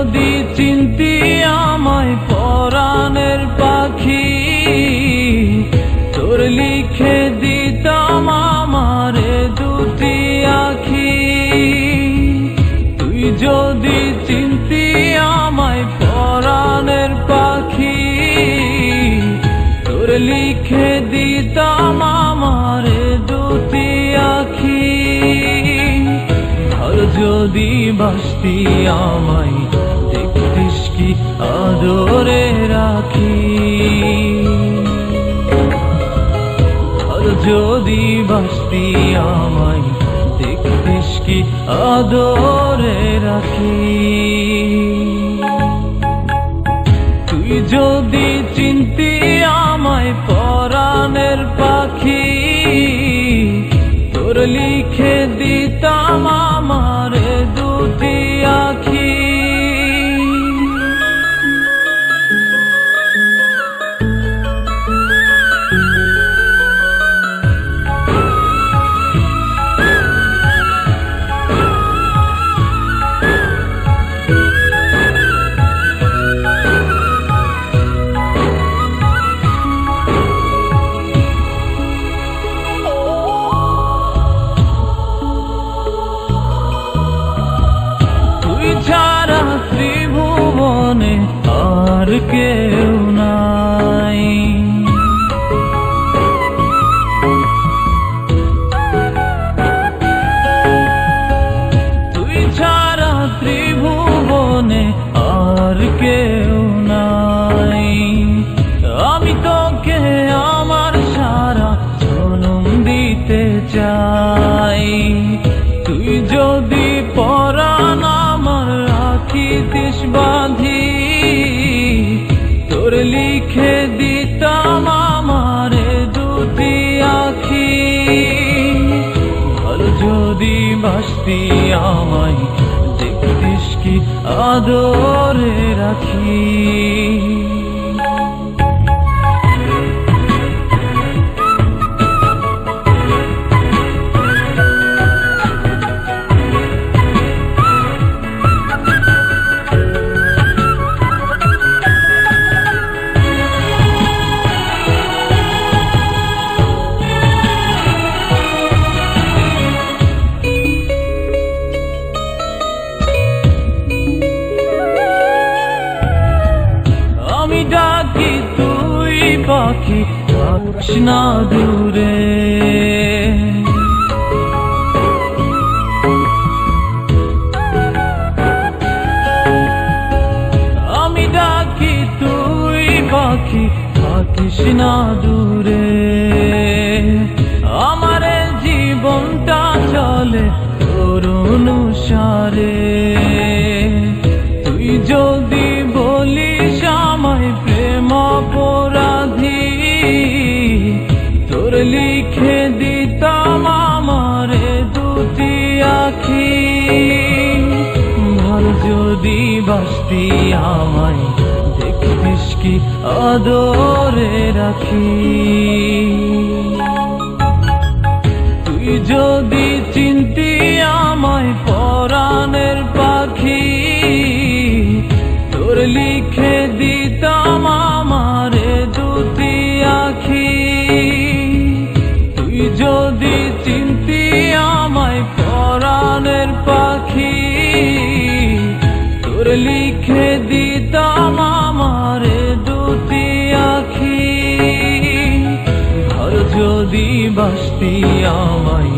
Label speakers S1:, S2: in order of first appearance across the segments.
S1: যদি চিনতি আমায় পরাণের পাখি, তোর লিখে দিতাম আমারে দুটি আখি। তুই যদি চিনতি আমায় পরাণের পাখি, তোর লিখে দিতাম আমারে দুটি আখি। আর যদি বাসতি আমায় দেখতিস কি আদরে রাখি। আর যদি বাসতি আমায় দেখতিস কি আদরে রাখি। তুই যদি চিনতি আমায় পরাণের পাখি, তোর লিখে দিতাম আমারে দুটি আখি। ছাড়া ত্রিভুবনে আর কেউ নাই। তুই ছাড়া ত্রিভুবনে আর কেউ নাই। আমি তোকে আমার সারা জনম দিতে চাই। তুই যদি পরাণ আমার রাখিতিস বাঁধি, তোর লিখে দিতাম আমারে দুটি আখি। ভালো যদি বাসতি আমায় দেখতিস কি আদরে রাখি। ডাকি তুই পাখি থাকিস না দূরে। আমি ডাকি তুই পাখি থাকিস না দূরে। আমার জীবনটা চলে তোর অনুসারে। তুই যদি বলিস আমায় প্রেম অপরাধী, তোর লিখে দিতাম আমারে দুটি আখি। ভালো যদি বাসতি আমায় দেখতিস কি আদরে রাখি। তুই যদি চিনতি আমায় পরাণের পাখি, তোর লিখে দিতাম আমারে দুটি আখি। তুই যদি চিনতি আমায় পরাণের পাখি, তোর লিখে দিতাম আমারে দুটি আখি। আর যদি বাসতি আমায়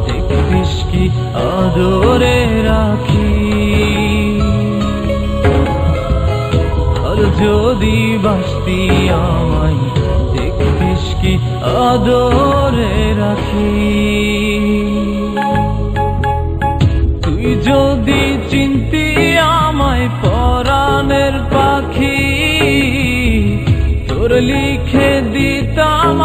S1: দেখতিস কি আদরে রাখি। আর যদি বাসতি আমায় দেখতিস কি আদরে রাখি। তুই যদি চিনতি আমায় পরাণের পাখি, তোর লিখে দিতাম